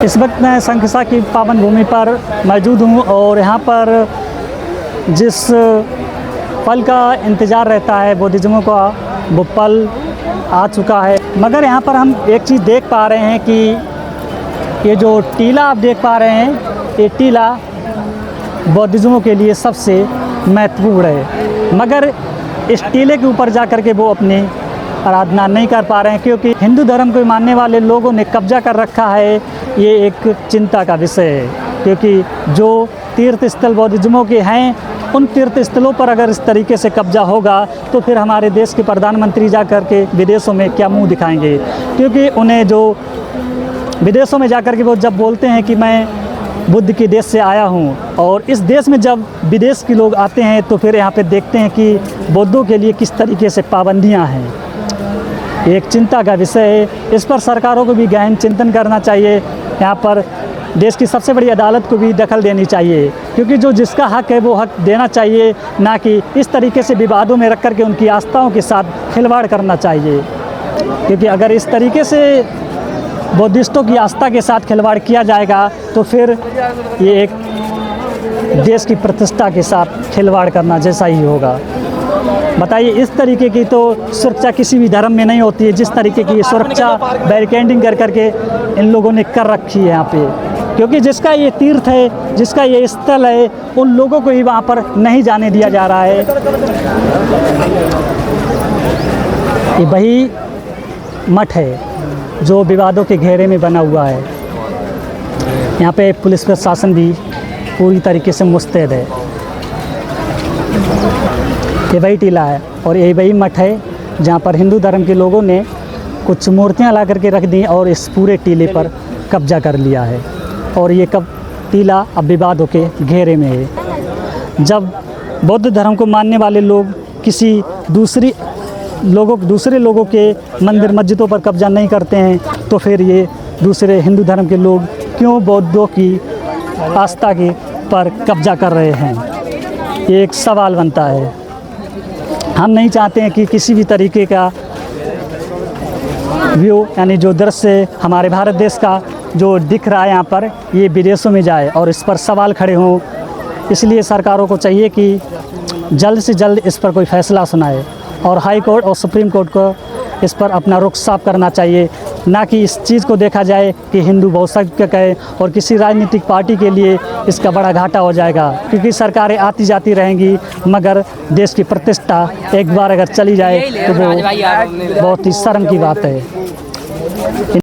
इस वक्त मैं शंखसा की पावन भूमि पर मौजूद हूँ और यहाँ पर जिस पल का इंतज़ार रहता है बुद्धिज़्मों का, वो पल आ चुका है। मगर यहाँ पर हम एक चीज़ देख पा रहे हैं कि ये जो टीला आप देख पा रहे हैं, ये टीला बुद्धिज़्मों के लिए सबसे महत्वपूर्ण है। मगर इस टीले के ऊपर जा कर के वो अपनी आराधना नहीं कर पा रहे हैं, क्योंकि हिंदू धर्म को मानने वाले लोगों ने कब्जा कर रखा है। ये एक चिंता का विषय है, क्योंकि जो तीर्थ स्थल बुद्धिज़्मों के हैं, उन तीर्थ स्थलों पर अगर इस तरीके से कब्जा होगा तो फिर हमारे देश के प्रधानमंत्री जा कर के विदेशों में क्या मुंह दिखाएंगे। क्योंकि उन्हें जो विदेशों में जा कर के वो जब बोलते हैं कि मैं बुद्ध के देश से आया हूँ, और इस देश में जब विदेश के लोग आते हैं तो फिर यहाँ पे देखते हैं कि बौद्धों के लिए किस तरीके से पाबंदियाँ हैं। एक चिंता का विषय है। इस पर सरकारों को भी गहन चिंतन करना चाहिए। यहाँ पर देश की सबसे बड़ी अदालत को भी दखल देनी चाहिए, क्योंकि जो जिसका हक है वो हक देना चाहिए, ना कि इस तरीके से विवादों में रख कर के उनकी आस्थाओं के साथ खिलवाड़ करना चाहिए। क्योंकि अगर इस तरीके से बुद्धिस्टों की आस्था के साथ खिलवाड़ किया जाएगा तो फिर ये एक देश की प्रतिष्ठा के साथ खिलवाड़ करना जैसा ही होगा। बताइए, इस तरीके की तो सुरक्षा किसी भी धर्म में नहीं होती है जिस तरीके की सुरक्षा बैरिकेडिंग कर करके इन लोगों ने कर रखी है यहाँ पे। क्योंकि जिसका ये तीर्थ है, जिसका ये स्थल है, उन लोगों को ही वहाँ पर नहीं जाने दिया जा रहा है। ये वही मठ है जो विवादों के घेरे में बना हुआ है। यहाँ पे पुलिस प्रशासन भी पूरी तरीके से मुस्तैद है। ये वही टीला है और ये वही मठ है जहाँ पर हिंदू धर्म के लोगों ने कुछ मूर्तियाँ ला करके रख दी और इस पूरे टीले पर कब्जा कर लिया है। और ये टीला अब विवादों के घेरे में है। जब बौद्ध धर्म को मानने वाले लोग किसी दूसरे लोगों के मंदिर मस्जिदों पर कब्जा नहीं करते हैं तो फिर ये दूसरे हिंदू धर्म के लोग क्यों बौद्धों की आस्था के पर कब्जा कर रहे हैं, ये एक सवाल बनता है। हम नहीं चाहते हैं कि किसी भी तरीके का व्यू, यानी जो दृश्य हमारे भारत देश का जो दिख रहा है यहाँ पर, ये विदेशों में जाए और इस पर सवाल खड़े हों। इसलिए सरकारों को चाहिए कि जल्द से जल्द इस पर कोई फैसला सुनाए और हाई कोर्ट और सुप्रीम कोर्ट को इस पर अपना रुख साफ करना चाहिए, ना कि इस चीज़ को देखा जाए कि हिंदू बहुसंख्यक है और किसी राजनीतिक पार्टी के लिए इसका बड़ा घाटा हो जाएगा। क्योंकि सरकारें आती जाती रहेंगी, मगर देश की प्रतिष्ठा एक बार अगर चली जाए तो वो बहुत ही शर्म की बात है।